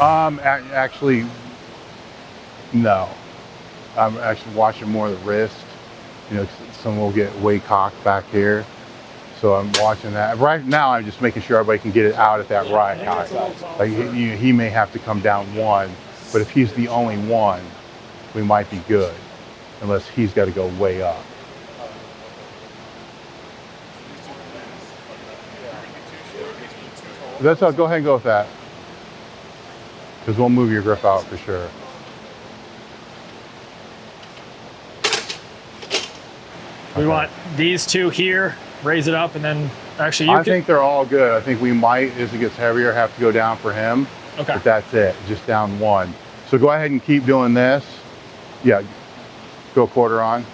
Actually, no. I'm actually watching more of the wrist. You know, some will get way cocked back here. So I'm watching that. Right now, I'm just making sure everybody can get it out at that right height. Like he may have to come down one, but if he's the only one, we might be good, unless he's got to go way up. That's all. Go ahead and go with that, because we'll move your grip out for sure. We want these two here, raise it up, and then actually you I think they're all good. I think we might, as it gets heavier, have to go down for him. Okay. But that's it, just down one. So go ahead and keep doing this. Yeah, go quarter on.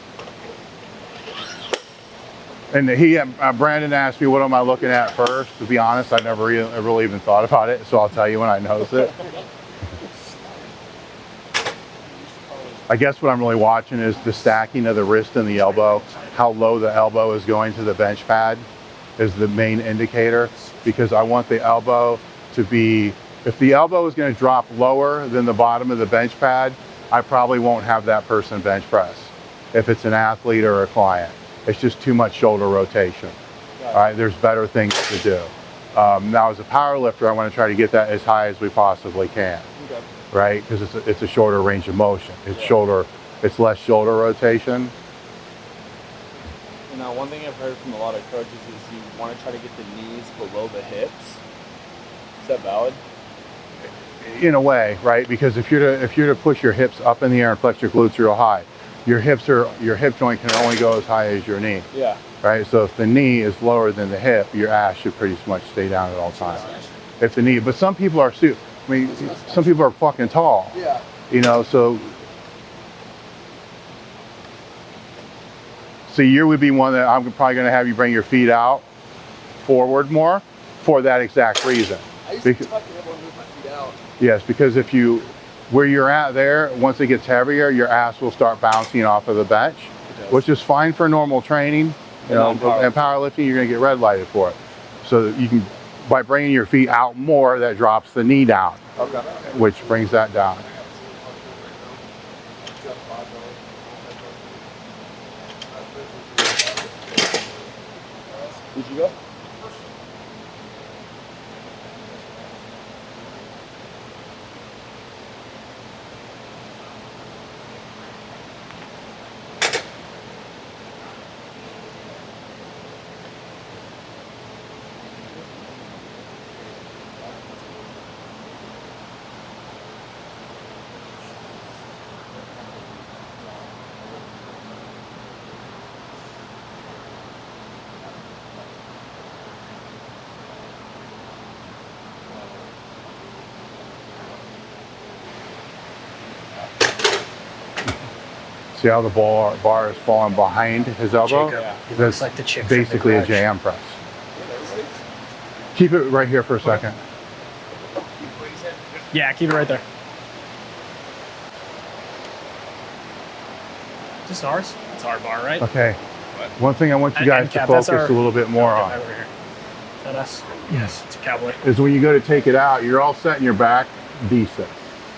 And Brandon asked me, what am I looking at first? To be honest, I never really even thought about it. So I'll tell you when I notice it. I guess what I'm really watching is the stacking of the wrist and the elbow. How low the elbow is going to the bench pad is the main indicator, because I want the elbow to be, if the elbow is going to drop lower than the bottom of the bench pad, I probably won't have that person bench press if it's an athlete or a client. It's just too much shoulder rotation. All right, there's better things to do. Now, as a power lifter, I want to try to get that as high as we possibly can. Okay. Right, because it's a shorter range of motion. It's less shoulder rotation. And now, one thing I've heard from a lot of coaches is you want to try to get the knees below the hips. Is that valid? In a way, right? Because if you're to push your hips up in the air and flex your glutes real high, your hip joint can only go as high as your knee. Yeah. Right. So if the knee is lower than the hip, your ass should pretty much stay down at all times. If the knee, but some people are some people are fucking tall. Yeah. You know, so you would be one that I'm probably going to have you bring your feet out forward more for that exact reason. I used to tuck it, everyone move my feet out. Yes, because where you're at there, once it gets heavier, your ass will start bouncing off of the bench, which is fine for normal training. You know, and powerlifting, you're going to get red lighted for it. So you can, by bringing your feet out more, that drops the knee down, which brings that down. Did you go? See how the bar is falling behind his elbow? That's like the chick basically a jam press. Keep it right here for a second. Yeah, keep it right there. Is this ours? It's our bar, right? Okay. One thing I want you guys to focus a little bit more on. Over here. Is that us? Yes, it's a cowboy. Is when you go to take it out, you're all set in your back, decent,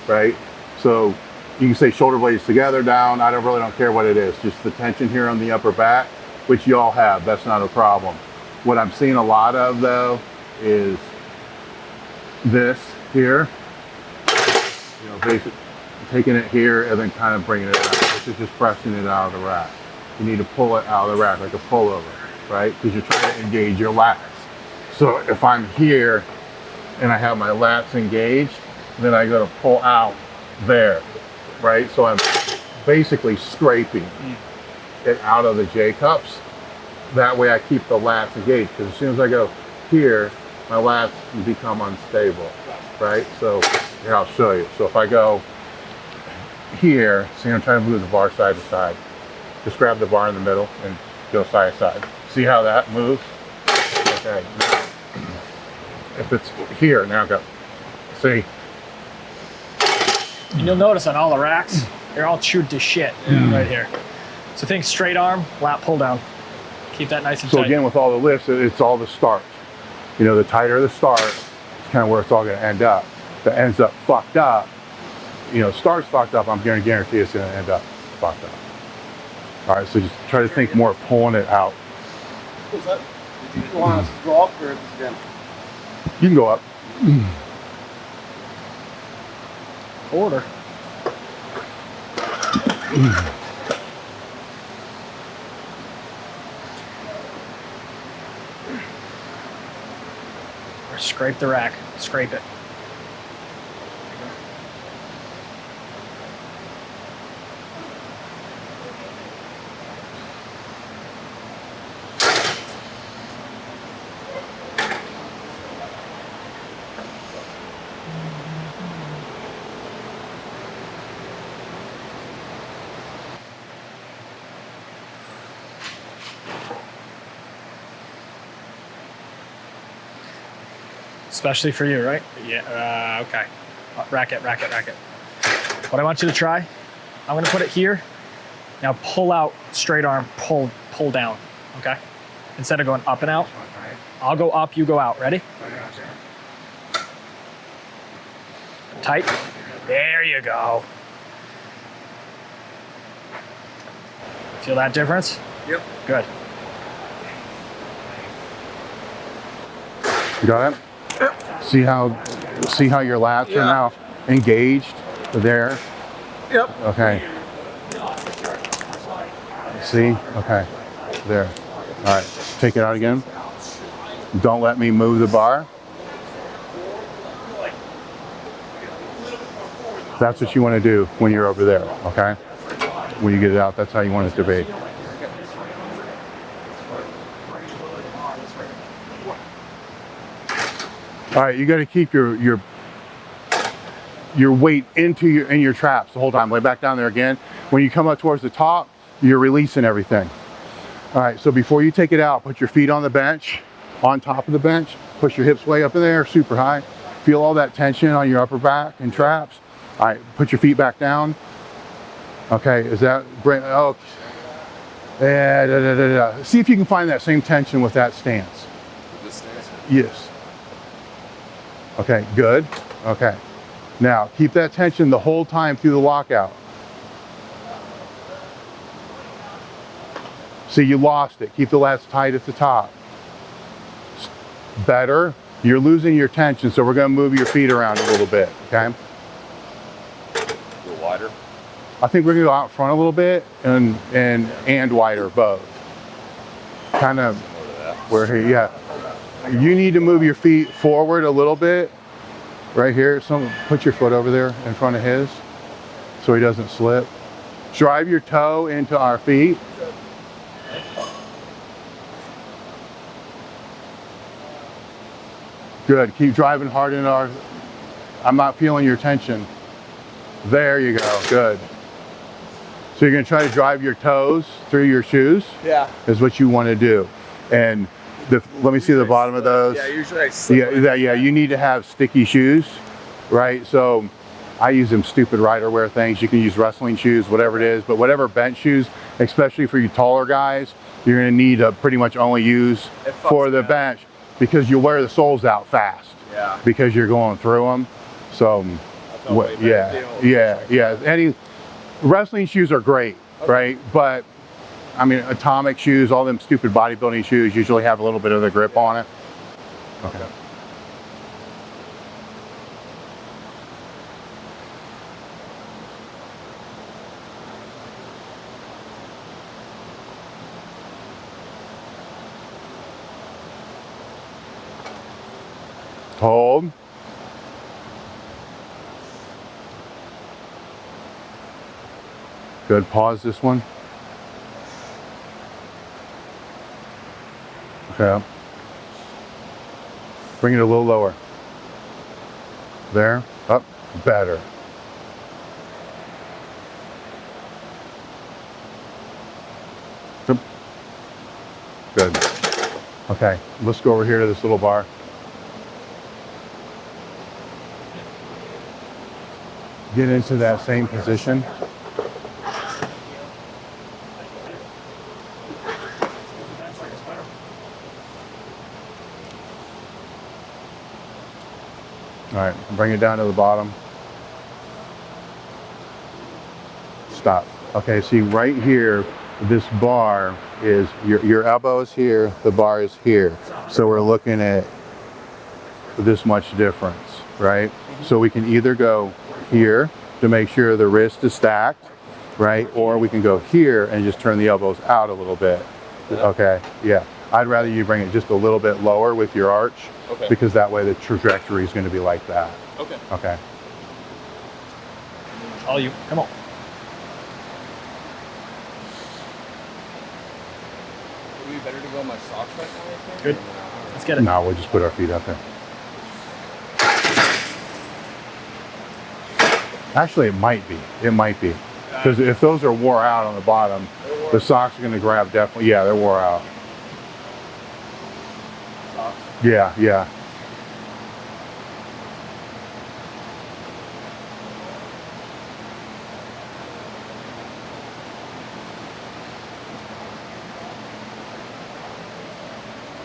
right? So you can say shoulder blades together, down. I really don't care what it is. Just the tension here on the upper back, which you all have. That's not a problem. What I'm seeing a lot of though is this here. You know, basically taking it here and then kind of bringing it out. This is just pressing it out of the rack. You need to pull it out of the rack like a pullover, right? Because you're trying to engage your lats. So if I'm here and I have my lats engaged, then I go to pull out there. Right, so I'm basically scraping it out of the J-cups. That way I keep the lats engaged, because as soon as I go here, my lats become unstable, right? So here, I'll show you. So if I go here, see, I'm trying to move the bar side to side. Just grab the bar in the middle and go side to side. See how that moves? Okay. If it's here, now go. See? And you'll notice on all the racks, they're all chewed to shit right here. So think straight arm, lat pull down. Keep that nice and tight. So again, with all the lifts, it's all the start. You know, the tighter the start, it's kind of where it's all going to end up. that ends up fucked up, starts fucked up, I'm going to guarantee it's going to end up fucked up. All right, so just try to think more of pulling it out. What's that? Did you want us to go up or just down? You can go up. Order. Or scrape the rack. Scrape it. Especially for you, right? Yeah, okay. Rack it. What I want you to try, I'm gonna put it here. Now pull out, straight arm, pull down, okay? Instead of going up and out, I'll go up, you go out. Ready? Tight. There you go. Feel that difference? Yep. Good. You got it? See how your lats are now engaged there? Yep. Okay. See? Okay. There. All right. Take it out again. Don't let me move the bar. That's what you want to do when you're over there, okay? When you get it out, that's how you want it to be. All right, you got to keep your weight in your traps the whole time. Lay back down there again. When you come up towards the top, you're releasing everything. All right, so before you take it out, put your feet on the bench, on top of the bench. Push your hips way up in there, super high. Feel all that tension on your upper back and traps. All right, put your feet back down. Okay, is that great? Oh, see if you can find that same tension with that stance. This stance? Yes. Okay, good. Okay. Now, keep that tension the whole time through the lockout. See, you lost it. Keep the lats tight at the top. Better. You're losing your tension, so we're going to move your feet around a little bit, okay? A little wider? I think we're going to go out front a little bit and wider, both. Kind of where, yeah. You need to move your feet forward a little bit, right here. Put your foot over there in front of his, so he doesn't slip. Drive your toe into our feet. Good. Keep driving hard into our. I'm not feeling your tension. There you go. Good. So you're going to try to drive your toes through your shoes. Yeah. Is what you want to do, and. Let me see the bottom of those. Yeah, usually I slip. Yeah, you need to have sticky shoes, right? So I use them stupid rider wear things. You can use wrestling shoes, whatever it is, but whatever bench shoes, especially for you taller guys, you're gonna need to pretty much only use for the bench because you wear the soles out fast. Yeah. Because you're going through them. So, yeah. Any wrestling shoes are great, right? But I mean, atomic shoes, all them stupid bodybuilding shoes usually have a little bit of the grip on it. Okay. Hold. Good, pause this one. Okay. Bring it a little lower. There, up, better. Good. Okay, let's go over here to this little bar. Get into that same position. All right, bring it down to the bottom. Stop. Okay, see right here, this bar is, your elbow is here, the bar is here. So we're looking at this much difference, right? So we can either go here to make sure the wrist is stacked, right? Or we can go here and just turn the elbows out a little bit. Okay, yeah. I'd rather you bring it just a little bit lower with your arch, because that way the trajectory is going to be like that. Okay. Okay. All you. Come on. Would it be better to go in my socks right now, I think? Good. Let's get it. No, we'll just put our feet out there. Actually, it might be. It might be. Because if those are wore out on the bottom, the socks are going to grab definitely. Yeah, they're wore out. Socks? Yeah, yeah.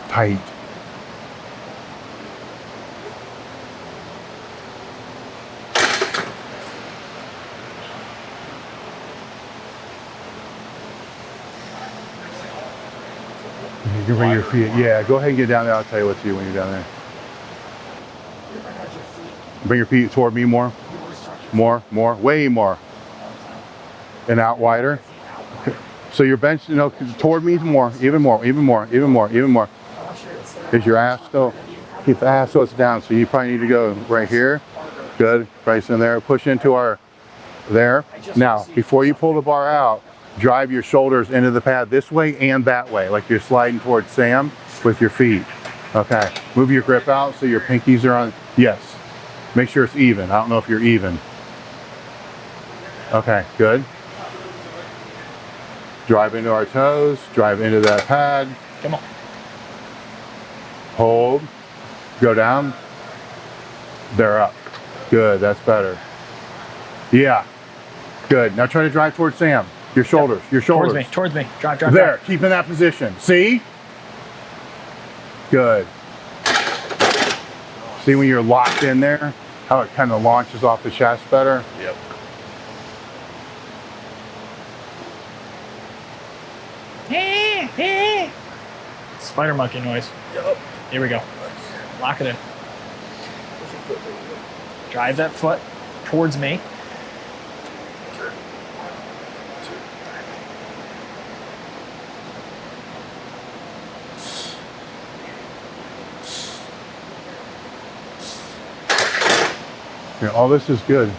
Tight. You can bring your feet. Yeah, go ahead and get down there. I'll tell you what to do when you're down there. Bring your feet toward me more. More, more, way more. And out wider. So your bench, you know, toward me more, even more, even more, even more, even more. Is your ass still? Keep the ass so it's down. So you probably need to go right here. Good. Right in there. Push into our there. Now, before you pull the bar out, drive your shoulders into the pad this way and that way, like you're sliding towards Sam with your feet. Okay. Move your grip out so your pinkies are on. Yes. Make sure it's even. I don't know if you're even. Okay. Good. Drive into our toes. Drive into that pad. Come on. Hold. Go down. They're up. Good. That's better. Yeah. Good. Now try to drive towards Sam. Your shoulders. Your shoulders. Towards me. Towards me. Drive, drive, There. drive. Keep in that position. See? Good. See when you're locked in there, how it kind of launches off the chest better? Yep. Spider monkey noise. Yep. Here we go. Lock it in. Drive that foot towards me. Yeah, all this is good.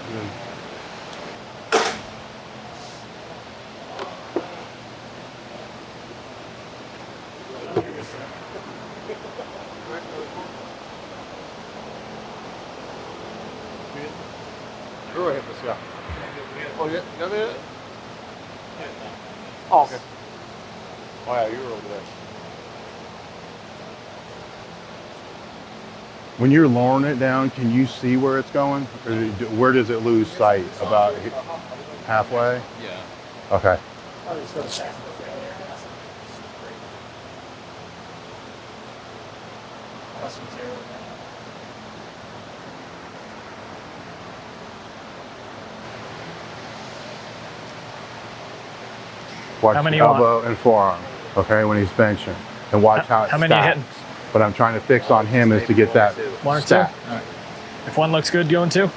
Go ahead, let's go. Oh, yeah, you got it? Oh, okay. Oh, yeah, you were over there. When you're lowering it down, can you see where it's going? Or where does it lose sight? About halfway? Yeah. Okay. Watch How many the you want? elbow and forearm, okay, when he's benching. And watch how it How many you stacks. hitting? What I'm trying to fix on him is to get that One or two? stack. All right. If one looks good, going two.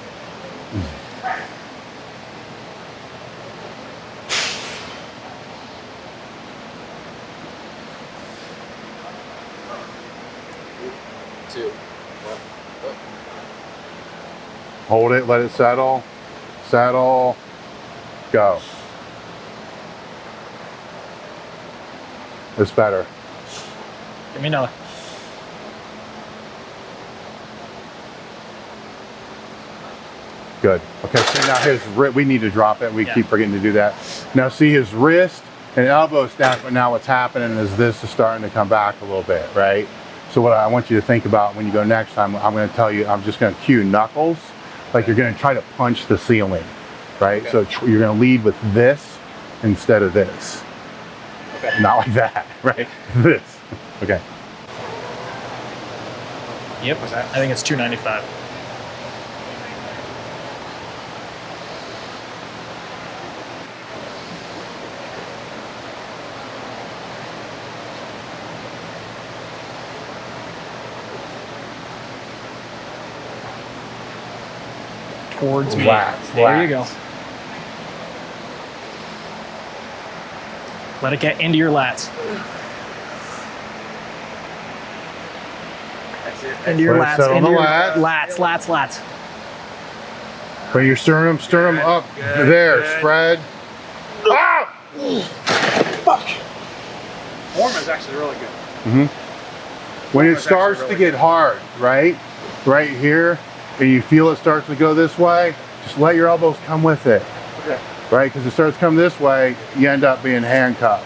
Two. Hold it, let it settle. Settle. Go. It's better. Give me another. Good. Okay, so now his wrist, we need to drop it. We Yeah. keep forgetting to do that. Now see his wrist and elbow stack, but now what's happening is this is starting to come back a little bit, right? So what I want you to think about when you go next time, I'm going to tell you, I'm just going to cue knuckles, like you're going to try to punch the ceiling, right? Okay. So you're going to lead with this instead of this. Okay. Not like that, right? This. Okay. Yep. I think it's 295. towards me. Lats, There you lats. go. Let it get into your lats. That's it. Into your Let it lats. settle on Into the your lats. lats. Bring your sternum up. good, There, good. spread. Ah! Fuck. Form is actually really good. When it was starts actually to really get hard, right here, and you feel it starts to go this way, just let your elbows come with it, Okay. right? Because it starts to come this way, you end up being handcuffed,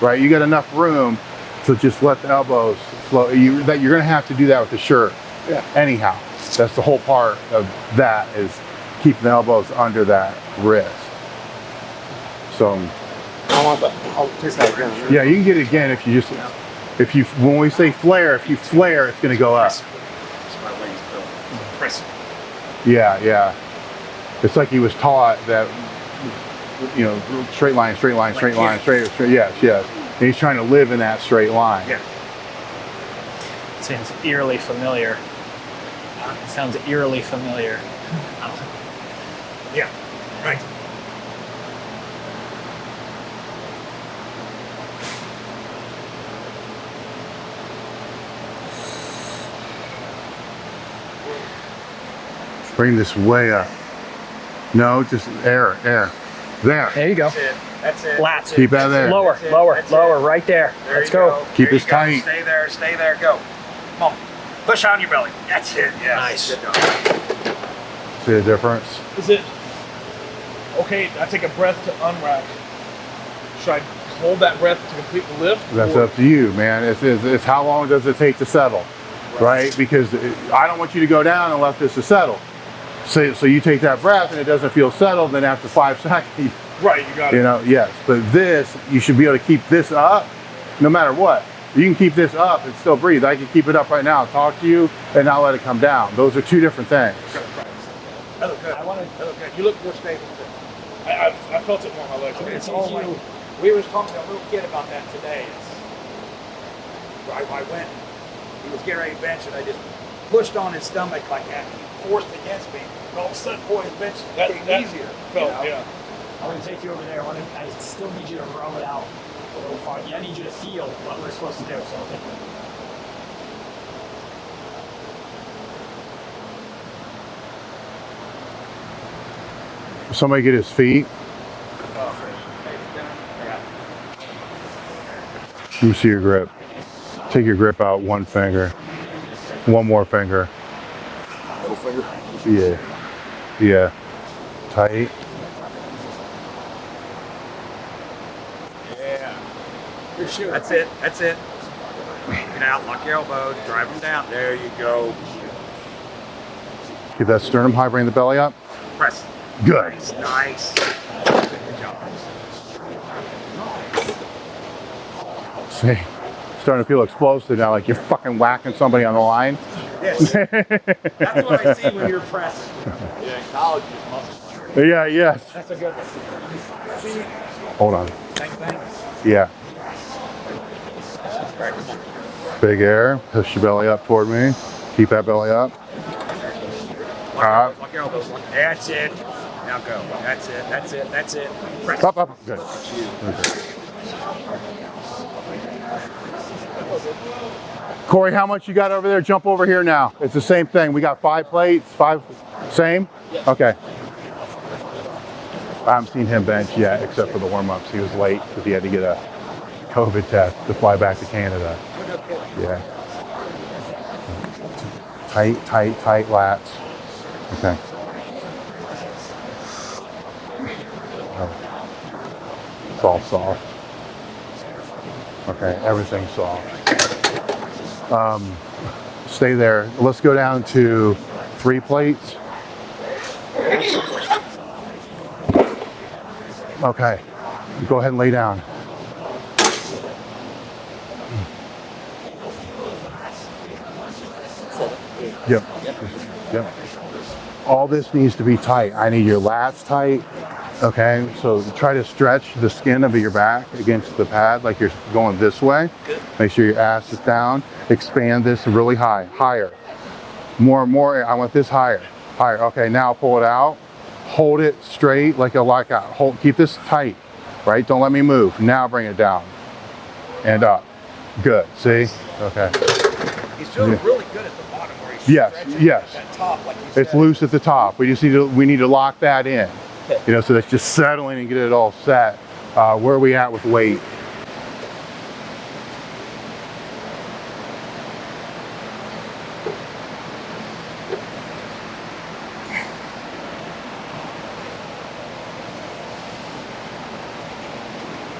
right? You got enough room to just let the elbows flow. You're going to have to do that with the shirt. Yeah. Anyhow, that's the whole part of that, is keeping the elbows under that wrist. So I want that. I'll taste that again. yeah, you can get it again if you just, when we say flare, if you flare, it's going to go up. My wings built. Press. Yeah. It's like he was taught that, straight line, straight, yes. And he's trying to live in that straight line. Yeah. Seems eerily familiar. Sounds eerily familiar. Yeah. Right. Bring this way up. No, just air. There. There you go. That's it. That's it. Lats. Keep that there. Lower, That's it. lower, That's lower, it. right there. There Let's you go. Keep There this you go. tight. Stay there, go. Come on. Push on your belly. That's it. Yes. Nice. Good job. See the difference? Is it okay? I take a breath to unrack. Should I hold that breath to complete the lift? That's or- up to you, man. It's how long does it take to settle, right? Because I don't want you to go down unless this is settled. So you take that breath and it doesn't feel settled, then after 5 seconds, Right, you got it. yes. But this, you should be able to keep this up no matter what. You can keep this up and still breathe. I can keep it up right now, talk to you, and not let it come down. Those are two different things. That look good. That look good. You look more stable too. I felt it more on my legs. It's all like, we was talking to a little kid about that today. I went, he was getting ready to bench, and I just pushed on his stomach like that. He forced against me. And all of a sudden, boy, his bench That became easier. Felt, you know? yeah. I'm gonna take you over there. I still need you to roll it out a little far. Yeah, I need you to feel what we're supposed to do. So I'll take you. Somebody get his feet. Let me see your grip. Take your grip out one finger. One more finger. Middle finger. Yeah. Tight. Yeah. That's it. That's it. Get out. Lock your elbows. Drive them down. There you go. Keep that sternum high, bring the belly up. Press. Good. Nice. Good job. See, starting to feel explosive now, like you're fucking whacking somebody on the line. Yes. That's what I see when you're pressing. Yeah, in college, you just muscle memory. Yeah, yes. That's a good one. Hold on. Thanks. Yeah. Big air. Push your belly up toward me. Keep that belly up. Lock your elbows. That's it. Now go. That's it. That's it. That's it. Press. Up. Good. Corey, how much you got over there? Jump over here now. It's the same thing. We got 5 plates. 5. Same? Okay. I haven't seen him bench yet, except for the warm-ups. He was late because he had to get a COVID test to fly back to Canada. Yeah. Tight lats. Okay. Oh. It's all soft. Okay, everything's soft. Stay there. Let's go down to 3 plates. Okay, go ahead and lay down. Yep. All this needs to be tight. I need your lats tight. Okay, so try to stretch the skin of your back against the pad like you're going this way. Make sure your ass is down. Expand this really high, higher. More, I want this higher. Higher. Okay, now pull it out. Hold it straight like a lockout. Hold, keep this tight, right? Don't let me move. Now bring it down and up. Good. See? Okay. He's feeling really good at the bottom where he's stretching yes. at that top, like you It's said. loose at the top. We need to lock that in. Okay. You know, so that's just settling and get it all set. Where are we at with weight?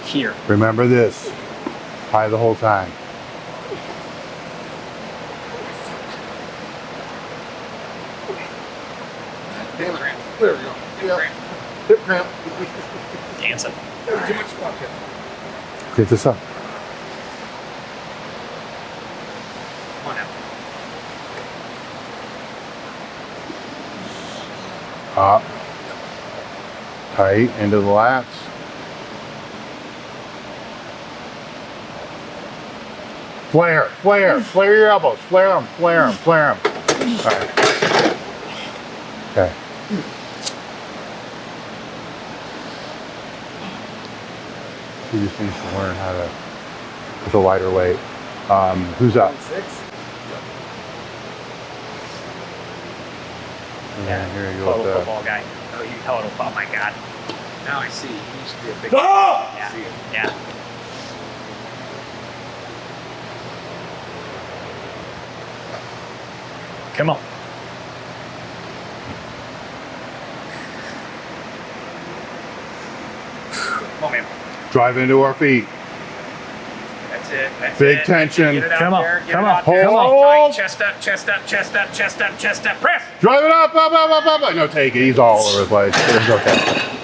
Here. Remember this. High the whole time. Damn it. There we go. Yeah. Hip cramp. Dancing. Too much squat here. Get this up. Come on now. Up. Tight into the lats. Flare, flare, flare your elbows. Flare them, flare them, flare them. All right. Okay. He just needs to learn how to, with a lighter weight. Who's up? 6. Yeah, here you go Total with the, football guy. Oh, you total. Oh my God. Now I see. He used to be a big. Yeah. Yeah. Come on. Come on, man. drive into our feet. That's it. That's Big it. tension. Get it out Come on, there. Get come it on, out there. come on. Hold. Tight. Chest up, chest up, chest up, chest up, chest up, chest up. Press. Drive it up, up, up, up, up. No, take it. He's all over the place. It's okay.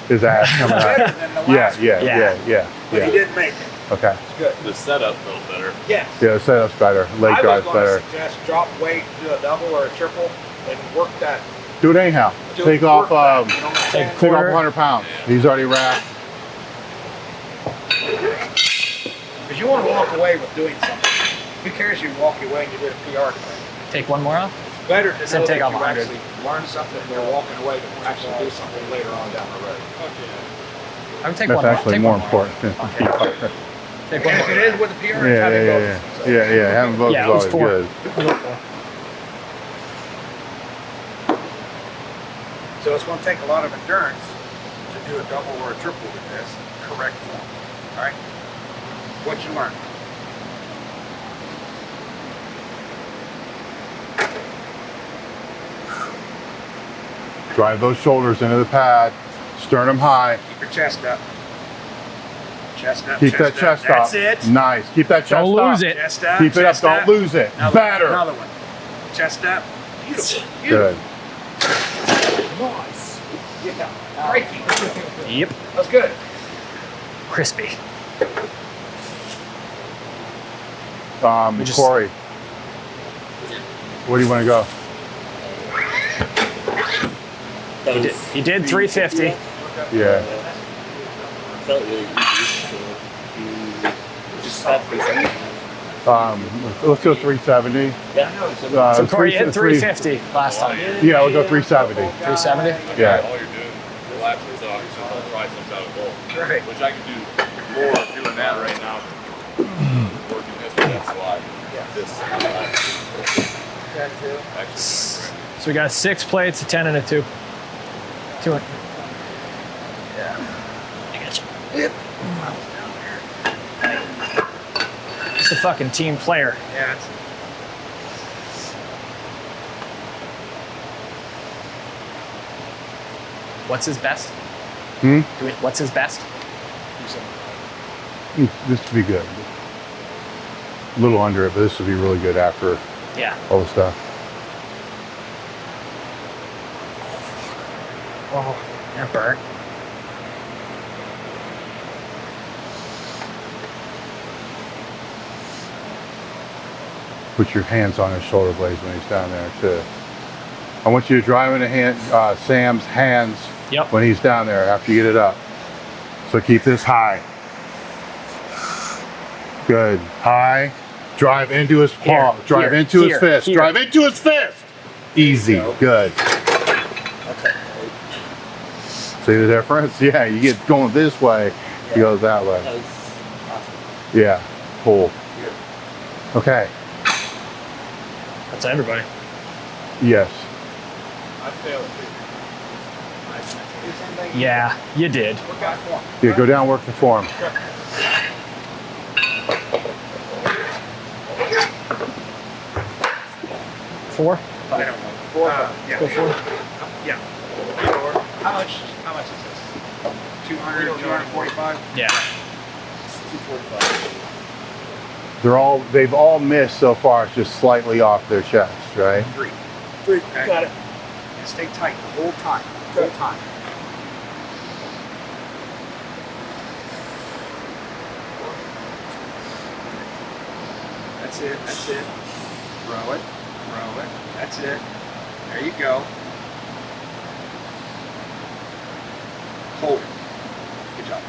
His ass coming Better out. than the Yeah, last yeah, Yeah. yeah, yeah, But he yeah. didn't make it. Okay. Good. The setup felt better. Yes. Yeah, setup's better. Leg I drive's was going better. to suggest drop weight, do a double or a triple, and work that. Do it anyhow. Do Take work off, that, you know what I'm saying? take take off Quarter. 100 pounds. He's already wrapped. Because you want to walk away with doing something. Who cares if you walk away and you did a PR today? Take one more off. It's better to Except know take that off you 100. actually learn something and you're walking away to actually do something later on down the road. I would take That's one more. actually Take more one important. Take And one if more. it is with a PR, Yeah, it's having yeah, both. yeah, So- yeah. Having both Yeah, is it was always 4. good. So it's going to take a lot of endurance to do a double or a triple with this correct form. All right? What you learn. Drive those shoulders into the pad. Sternum high. Keep your chest up. Chest up. Keep that chest up. That's it. Nice. Keep that chest up. Don't lose it. Chest up. Keep it up. chest Don't lose it. Another Better. One, another one. Chest up. Beautiful. Good. Beautiful. Nice. Yeah. Breaking. Yep. That's good. Crispy. just- Corey, where do you want to go? He did 350. Yeah. Felt really easy, so you just had 370. Let's go 370. Yeah. So Corey hit 3 350 last time. Yeah, we'll go 370. 370? Yeah. All you're doing is relaxing, so obviously don't try some out of goal. Right. Which I can do more doing that right now. Working this, but that's why this actually So we got 6 plates, a 10 and a 2. 2 and yeah. I got you. Yep. Just a fucking team player. Yeah. It's, What's his best? What's his best? This would be good. A little under it, but this would be really good after Yeah. all the stuff. Oh, that burnt. Put your hands on his shoulder blades when he's down there too. I want you to drive into Sam's hands Yep. when he's down there after you get it up. So keep this high. Good. High. Drive into his palm. Here, Drive here, into his here, fist. here. Drive into his fist. Easy. Good. Okay. See the difference? Yeah, you get going this way, Yeah. it goes that way. That was awesome. Yeah, cool. Okay, That's everybody. yes. I failed. Yeah, you did. Yeah, go down, work the form. Four? I don't know. Yeah. Go four. Yeah. How much is this? 200, 245? Yeah. 245. They've all missed so far, it's just slightly off their chest, right? Three. Okay. Got it. And stay tight the whole time. The whole time. That's it. That's it. Row it. Row it. That's it. There you go. Hold it. Good job.